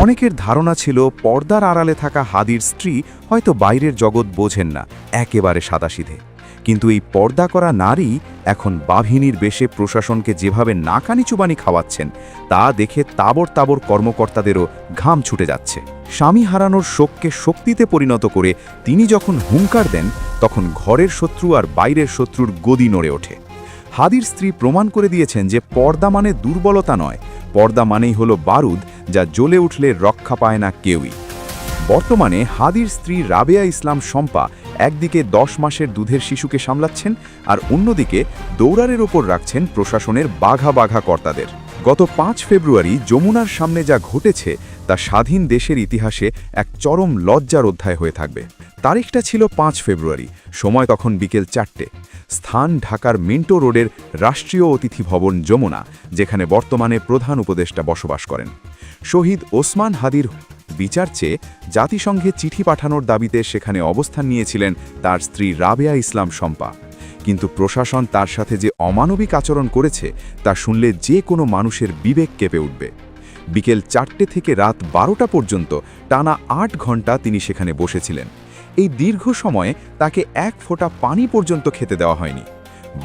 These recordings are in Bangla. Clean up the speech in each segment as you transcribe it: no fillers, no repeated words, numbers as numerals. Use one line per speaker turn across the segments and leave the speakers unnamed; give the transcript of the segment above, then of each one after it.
অনেকের ধারণা ছিল পর্দার আড়ালে থাকা হাদির স্ত্রী হয়তো বাইরের জগৎ বোঝেন না, একেবারে সাদাসিধে। কিন্তু এই পর্দা করা নারী এখন বাঘিনীর বেশে প্রশাসনকে যেভাবে নাকানি চুবানি খাওয়াচ্ছেন তা দেখে তাবর তাবর কর্মকর্তাদেরও ঘাম ছুটে যাচ্ছে। স্বামী হারানোর শোককে শক্তিতে পরিণত করে তিনি যখন হুঙ্কার দেন, তখন ঘরের শত্রু আর বাইরের শত্রুর গদি নড়ে ওঠে। হাদির স্ত্রী প্রমাণ করে দিয়েছেন যে পর্দা মানে দুর্বলতা নয়, পর্দা মানেই হলো বারুদ, যা জ্বলে উঠলে রক্ষা পায় না কেউই। বর্তমানে হাদির স্ত্রী রাবেয়া ইসলাম শম্পা একদিকে 10 মাসের দুধের শিশুকে সামলাচ্ছেন, আর অন্যদিকে দৌড়ারের ওপর রাখছেন প্রশাসনের বাঘা বাঘা কর্তাদের। গত 5 ফেব্রুয়ারি যমুনার সামনে যা ঘটেছে তা স্বাধীন দেশের ইতিহাসে এক চরম লজ্জার অধ্যায় হয়ে থাকবে। তারিখটা ছিল 5 ফেব্রুয়ারি, সময় তখন বিকেল 4টে। স্থান ঢাকার মিন্টো রোডের রাষ্ট্রীয় অতিথি ভবন যমুনা, যেখানে বর্তমানে প্রধান উপদেষ্টা বসবাস করেন। শহীদ ওসমান হাদির বিচার চেয়ে জাতিসংঘে চিঠি পাঠানোর দাবিতে সেখানে অবস্থান নিয়েছিলেন তার স্ত্রী রাবেয়া ইসলাম শম্পা। কিন্তু প্রশাসন তার সাথে যে অমানবিক আচরণ করেছে তা শুনলে যে কোনো মানুষের বিবেক কেঁপে উঠবে। বিকেল 4টে থেকে রাত 12টা পর্যন্ত টানা 8 ঘন্টা তিনি সেখানে বসেছিলেন। এই দীর্ঘ সময়ে তাকে এক ফোঁটা পানি পর্যন্ত খেতে দেওয়া হয়নি।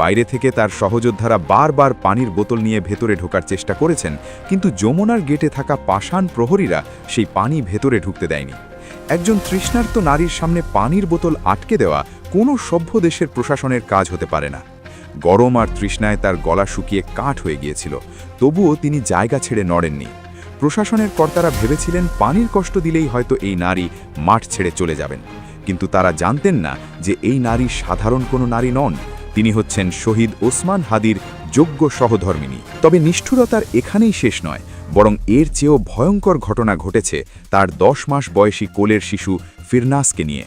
বাইরে থেকে তার সহযোদ্ধারা বারবার পানির বোতল নিয়ে ভেতরে ঢোকার চেষ্টা করেছেন, কিন্তু যমুনার গেটে থাকা পাষাণ প্রহরীরা সেই পানি ভেতরে ঢুকতে দেয়নি। একজন তৃষ্ণার্ত নারীর সামনে পানির বোতল আটকে দেওয়া কোনো সভ্য দেশের প্রশাসনের কাজ হতে পারে না। গরম আর তৃষ্ণায় তার গলা শুকিয়ে কাঠ হয়ে গিয়েছিল, তবুও তিনি জায়গা ছেড়ে নড়েননি। প্রশাসনের কর্তারা ভেবেছিলেন পানির কষ্ট দিলেই হয়তো এই নারী মাঠ ছেড়ে চলে যাবেন, কিন্তু তারা জানতেন না যে এই নারী সাধারণ কোনো নারী নন, তিনি হচ্ছেন শহীদ ওসমান হাদির যোগ্য সহধর্মিণী। তবে নিষ্ঠুরতার এখানেই শেষ নয়, বরং এর চেয়েও ভয়ঙ্কর ঘটনা ঘটেছে তার 10 মাস বয়সী কোলের শিশু ফিরনাসকে নিয়ে।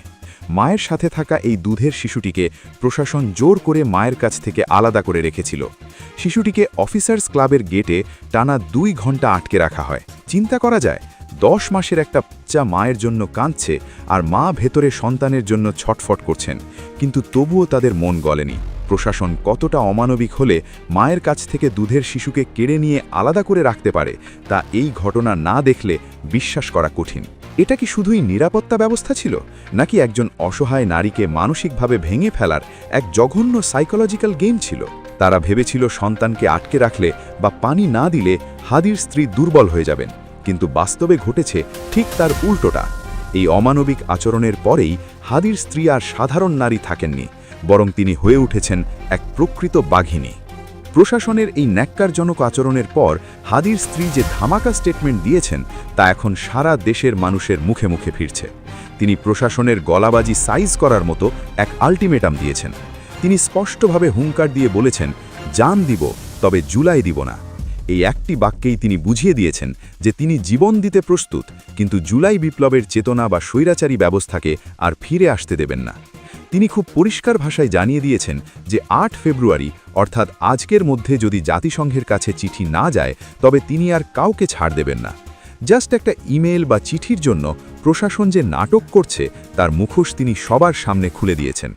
মায়ের সাথে থাকা এই দুধের শিশুটিকে প্রশাসন জোর করে মায়ের কাছ থেকে আলাদা করে রেখেছিল। শিশুটিকে অফিসার্স ক্লাবের গেটে টানা 2 ঘন্টা আটকে রাখা হয়। চিন্তা করা যায়, 10 মাসের একটা বাচ্চা মায়ের জন্য কাঁদছে আর মা ভেতরে সন্তানের জন্য ছটফট করছেন, কিন্তু তবুও তাদের মন গলেনি। প্রশাসন কতটা অমানবিক হলে মায়ের কাছ থেকে দুধের শিশুকে কেড়ে নিয়ে আলাদা করে রাখতে পারে তা এই ঘটনা না দেখলে বিশ্বাস করা কঠিন। এটা কি শুধুই নিরাপত্তা ব্যবস্থা ছিল, নাকি একজন অসহায় নারীকে মানসিকভাবে ভেঙে ফেলার এক জঘন্য সাইকোলজিক্যাল গেম ছিল? তারা ভেবেছিল সন্তানকে আটকে রাখলে বা পানি না দিলে হাদির স্ত্রী দুর্বল হয়ে যাবেন, কিন্তু বাস্তবে ঘটেছে ঠিক তার উল্টোটা। এই অমানবিক আচরণের পরেই হাদির স্ত্রী আর সাধারণ নারী থাকেননি, বরং তিনি হয়ে উঠেছেন এক প্রকৃত বাঘিনী। প্রশাসনের এই ন্যাক্কারজনক আচরণের পর হাদির স্ত্রী যে ধামাকা স্টেটমেন্ট দিয়েছেন তা এখন সারা দেশের মানুষের মুখে মুখে ফিরছে। তিনি প্রশাসনের গলাবাজি সাইজ করার মতো এক আল্টিমেটাম দিয়েছেন। তিনি স্পষ্টভাবে হুঙ্কার দিয়ে বলেছেন, জান দিব তবে জুলাই দিব না। এই একটি বাক্যেই তিনি বুঝিয়ে দিয়েছেন যে তিনি জীবন দিতে প্রস্তুত, কিন্তু জুলাই বিপ্লবের চেতনা বা স্বৈরাচারী ব্যবস্থাকে আর ফিরে আসতে দেবেন না। তিনি খুব পরিষ্কার ভাষায় জানিয়ে দিয়েছেন যে 8 ফেব্রুয়ারি অর্থাৎ আজকের মধ্যে যদি জাতিসংঘের কাছে চিঠি না যায় তবে তিনি আর কাউকে ছাড় দেবেন না। জাস্ট একটা ইমেল বা চিঠির জন্য প্রশাসন যে নাটক করছে তার মুখোশ তিনি সবার সামনে খুলে দিয়েছেন।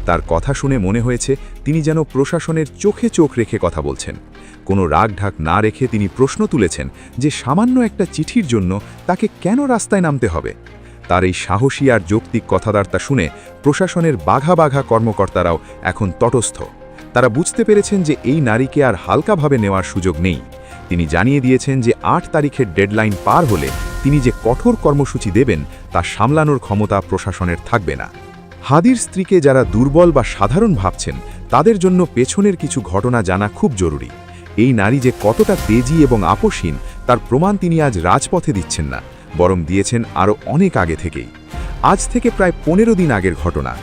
তার কথা শুনে মনে হয়েছে তিনি যেন প্রশাসনের চোখে চোখ রেখে কথা বলছেন। কোনো রাগঢাক না রেখে তিনি প্রশ্ন তুলেছেন যে সামান্য একটা চিঠির জন্য তাকে কেন রাস্তায় নামতে হবে। তার এই সাহসী আর যৌক্তিক কথাবার্তা শুনে প্রশাসনের বাঘা বাঘা কর্মকর্তারাও এখন তটস্থ। তারা বুঝতে পেরেছেন যে এই নারীকে আর হালকাভাবে নেওয়ার সুযোগ নেই। তিনি জানিয়ে দিয়েছেন যে 8 তারিখের ডেডলাইন পার হলে তিনি যে কঠোর কর্মসূচি দেবেন তা সামলানোর ক্ষমতা প্রশাসনের থাকবে না। হাদির স্ত্রীকে যারা দুর্বল বা সাধারণ ভাবছেন তাদের জন্য পেছনের কিছু ঘটনা জানা খুব জরুরি। এই নারী যে কতটা তেজি এবং আপোষহীন তার প্রমাণ তিনি আজ রাজপথে দিচ্ছেন না, বরং দিয়েছেন আরও অনেক আগে থেকেই। আজ থেকে প্রায় 15 দিন আগের ঘটনা।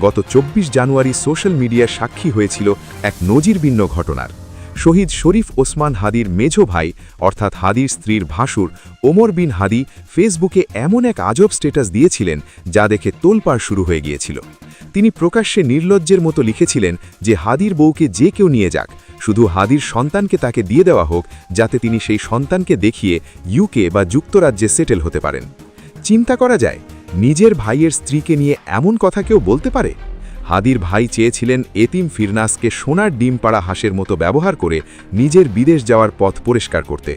গত 24 জানুয়ারি সোশ্যাল মিডিয়ায় সাক্ষী হয়েছিল এক নজিরবিহীন ঘটনার। শহীদ শরীফ ওসমান হাদির মেঝো ভাই অর্থাৎ হাদির স্ত্রীর ভাসুর ওমর বিন হাদি ফেসবুকে এমন এক আজব স্ট্যাটাস দিয়েছিলেন যা দেখে তোলপাড় শুরু হয়ে গিয়েছিল। তিনি প্রকাশ্যে নির্লজ্জের মতো লিখেছিলেন যে হাদির বউকে যে কেউ নিয়ে যাক, শুধু হাদির সন্তানকে তাকে দিয়ে দেওয়া হোক যাতে তিনি সেই সন্তানকে দেখিয়ে ইউকে বা যুক্তরাজ্যে সেটেল হতে পারেন। চিন্তা করা যায়, নিজের ভাইয়ের স্ত্রীকে নিয়ে এমন কথা কেউ বলতে পারে? হাদির ভাই চেয়েছিলেন এতিম ফিরনাসকে সোনার ডিম পাড়া হাঁসের মতো ব্যবহার করে নিজের বিদেশ যাওয়ার পথ পরিষ্কার করতে।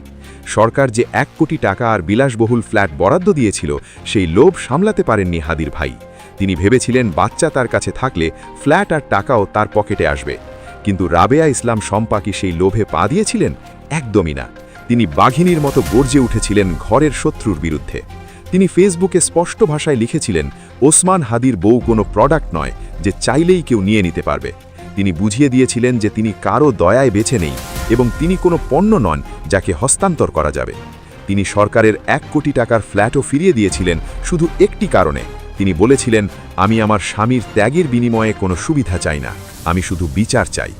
সরকার যে 1 কোটি টাকা আর বিলাসবহুল ফ্ল্যাট বরাদ্দ দিয়েছিল, সেই লোভ সামলাতে পারেননি হাদির ভাই। তিনি ভেবেছিলেন বাচ্চা তার কাছে থাকলে ফ্ল্যাট আর টাকাও তার পকেটে আসবে। কিন্তু রাবেয়া ইসলাম শম্পা কি সেই লোভে পা দিয়েছিলেন? একদমই না। তিনি বাঘিনীর মতো গর্জে উঠেছিলেন ঘরের শত্রুর বিরুদ্ধে। তিনি ফেসবুকে স্পষ্ট ভাষায় লিখেছিলেন, ওসমান হাদির বউ কোনো প্রোডাক্ট নয় যে চাইলেই কেউ নিয়ে নিতে পারবে। তিনি বুঝিয়ে দিয়েছিলেন যে তিনি কারো দয়ায় বেছে নেই এবং তিনি কোনো পণ্য নন যাকে হস্তান্তর করা যাবে। তিনি সরকারের 1 কোটি টাকার ফ্ল্যাটও ফিরিয়ে দিয়েছিলেন শুধু একটি কারণে। তিনি বলেছিলেন, আমি আমার স্বামীর ত্যাগের বিনিময়ে কোনো সুবিধা চাই না, আমি শুধু বিচার চাই।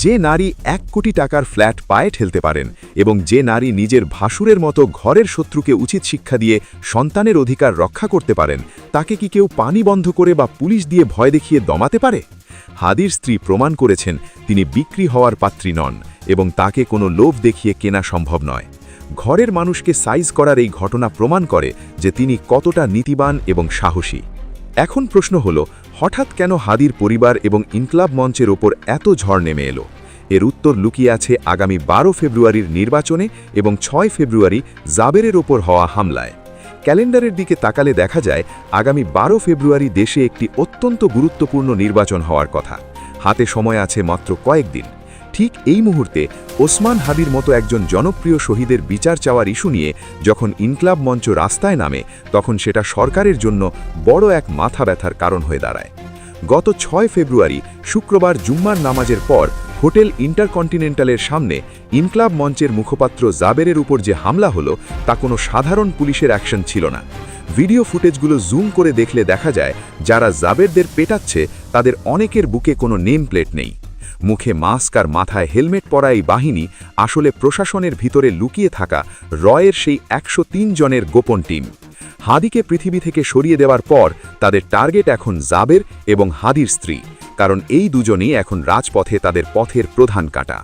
যে নারী 1 কোটি টাকার ফ্ল্যাট পায়ে ঠেলতে পারেন এবং যে নারী নিজের ভাসুরের মতো ঘরের শত্রুকে উচিত শিক্ষা দিয়ে সন্তানের অধিকার রক্ষা করতে পারেন, তাকে কি কেউ পানি বন্ধ করে বা পুলিশ দিয়ে ভয় দেখিয়ে দমাতে পারে? হাদির স্ত্রী প্রমাণ করেছেন তিনি বিক্রি হওয়ার পাত্রী নন এবং তাকে কোনো লোভ দেখিয়ে কেনা সম্ভব নয়। ঘরের মানুষকে সাইজ করার এই ঘটনা প্রমাণ করে যে তিনি কতটা নীতিবান এবং সাহসী। এখন প্রশ্ন হলো, হঠাৎ কেন হাদির পরিবার এবং ইনকলাব মঞ্চের ওপর এত ঝড় নেমে এলো? এর উত্তর লুকিয়ে আছে আগামী 12 ফেব্রুয়ারির নির্বাচনে এবং 6 ফেব্রুয়ারি জাবেরের ওপর হওয়া হামলায়। ক্যালেন্ডারের দিকে তাকালে দেখা যায় আগামী 12 ফেব্রুয়ারি দেশে একটি অত্যন্ত গুরুত্বপূর্ণ নির্বাচন হওয়ার কথা। হাতে সময় আছে মাত্র কয়েকদিন। ঠিক এই মুহূর্তে ওসমান হাদির মতো একজন জনপ্রিয় শহীদের বিচার চাওয়ার ইস্যু নিয়ে যখন ইনকলাব মঞ্চ রাস্তায় নামে, তখন সেটা সরকারের জন্য বড় এক মাথা ব্যথার কারণ হয়ে দাঁড়ায়। গত 6 ফেব্রুয়ারি শুক্রবার জুম্মার নামাজের পর হোটেল ইন্টারকন্টিনেন্টালের সামনে ইনকলাব মঞ্চের মুখপাত্র জাবেরের উপর যে হামলা হলো, তা কোনো সাধারণ পুলিশের অ্যাকশন ছিল না। ভিডিও ফুটেজগুলো জুম করে দেখলে দেখা যায় যারা জাবেরদের পেটাচ্ছে তাদের অনেকের বুকে কোনো নেম প্লেট নেই। মুখে মাস্ক আর মাথায় হেলমেট পরা এই বাহিনী আসলে প্রশাসনের ভিতরে লুকিয়ে থাকা রয়ের সেই 103 জনের গোপন টিম। হাদিকে পৃথিবী থেকে সরিয়ে দেওয়ার পর তাদের টার্গেট এখন জাবের এবং হাদির স্ত্রী, কারণ এই দুজনেই এখন রাজপথে তাদের পথের প্রধান কাঁটা।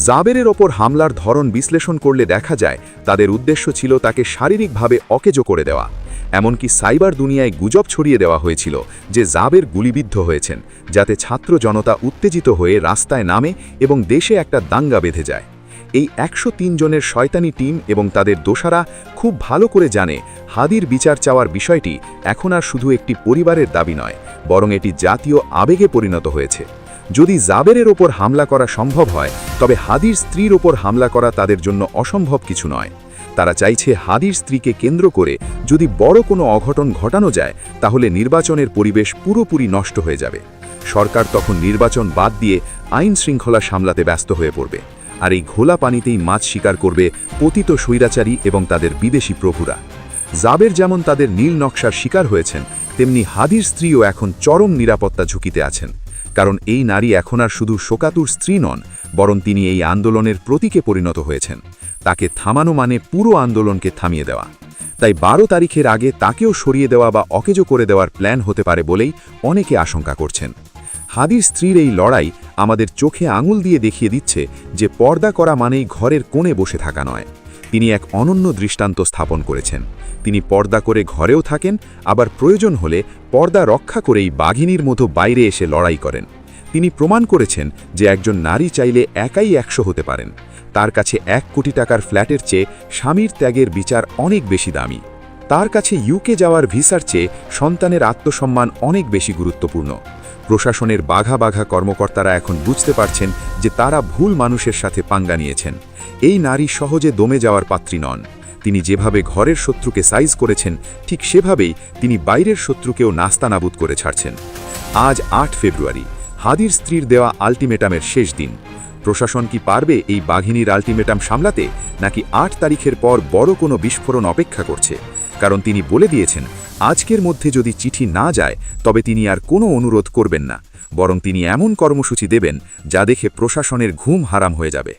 জাবেরের ওপর হামলার ধরন বিশ্লেষণ করলে দেখা যায় তাদের উদ্দেশ্য ছিল তাকে শারীরিকভাবে অকেজো করে দেওয়া। এমনকি সাইবার দুনিয়ায় গুজব ছড়িয়ে দেওয়া হয়েছিল যে জাবের গুলিবিদ্ধ হয়েছেন, যাতে ছাত্র জনতা উত্তেজিত হয়ে রাস্তায় নামে এবং দেশে একটা দাঙ্গা বেঁধে যায়। এই 103 জনের শয়তানি টিম এবং তাদের দোষারা খুব ভালো করে জানে হাদির বিচার চাওয়ার বিষয়টি এখন আর শুধু একটি পরিবারের দাবি নয়, বরং এটি জাতীয় আবেগে পরিণত হয়েছে। যদি জাবেরের ওপর হামলা করা সম্ভব হয়, তবে হাদির স্ত্রীর ওপর হামলা করা তাদের জন্য অসম্ভব কিছু নয়। তারা চাইছে হাদির স্ত্রীকে কেন্দ্র করে যদি বড় কোনো অঘটন ঘটানো যায়, তাহলে নির্বাচনের পরিবেশ পুরোপুরি নষ্ট হয়ে যাবে। সরকার তখন নির্বাচন বাদ দিয়ে আইন শৃঙ্খলা সামলাতে ব্যস্ত হয়ে পড়বে, আর এই ঘোলা পানিতেই মাছ শিকার করবে পতিত স্বৈরাচারী এবং তাদের বিদেশি প্রভুরা। জাবের যেমন তাদের নীল নকশার শিকার হয়েছেন, তেমনি হাদির স্ত্রীও এখন চরম নিরাপত্তা ঝুঁকিতে আছেন। কারণ এই নারী এখন আর শুধু শোকাতুর স্ত্রী নন, বরং তিনি এই আন্দোলনের প্রতীকে পরিণত হয়েছেন। তাকে থামানো মানে পুরো আন্দোলনকে থামিয়ে দেওয়া। তাই 12 তারিখের আগে তাকেও সরিয়ে দেওয়া বা অকেজো করে দেওয়ার প্ল্যান হতে পারে বলেই অনেকে আশঙ্কা করছেন। হাদির স্ত্রীর এই লড়াই আমাদের চোখে আঙুল দিয়ে দেখিয়ে দিচ্ছে যে পর্দা করা মানেই ঘরের কোণে বসে থাকা নয়। তিনি এক অনন্য দৃষ্টান্ত স্থাপন করেছেন। তিনি পর্দা করে ঘরেও থাকেন, আবার প্রয়োজন হলে পর্দা রক্ষা করেই বাঘিনীর মতো বাইরে এসে লড়াই করেন। তিনি প্রমাণ করেছেন যে একজন নারী চাইলে একাই 100 হতে পারেন। তার কাছে 1 কোটি টাকার ফ্ল্যাটের চেয়ে স্বামীর ত্যাগের বিচার অনেক বেশি দামি। তার কাছে ইউকে যাওয়ার ভিসার চেয়ে সন্তানের আত্মসম্মান অনেক বেশি গুরুত্বপূর্ণ। প্রশাসনের বাঘা বাঘা কর্মকর্তারা এখন বুঝতে পারছেন যে তারা ভুল মানুষের সাথে পাঙ্গা নিয়েছেন। এই নারী সহজে দমে যাওয়ার পাত্রী নন। তিনি যেভাবে ঘরের শত্রুকে সাইজ করেছেন, ঠিক সেভাবেই তিনি বাইরের শত্রুকেও নাস্তানাবুদ করে ছাড়ছেন। আজ 8 ফেব্রুয়ারি, হাদির স্ত্রীর দেওয়া আলটিমেটামের শেষ দিন। প্রশাসন কি পারবে এই বাঘিনীর আলটিমেটাম সামলাতে, নাকি 8 তারিখের পর বড় কোনো বিস্ফোরণ অপেক্ষা করছে? কারণ তিনি বলে দিয়েছেন আজকের মধ্যে যদি চিঠি না যায়, তবে তিনি আর কোনো অনুরোধ করবেন না, বরং তিনি এমন কর্মসূচি দেবেন যা দেখে প্রশাসনের ঘুম হারাম হয়ে যাবে।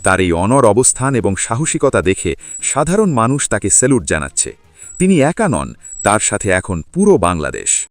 তার এই অনড় অবস্থান এবং সাহসিকতা দেখে সাধারণ মানুষ তাকে স্যালুট জানাচ্ছে। তিনি একা নন, তার সাথে এখন পুরো বাংলাদেশ।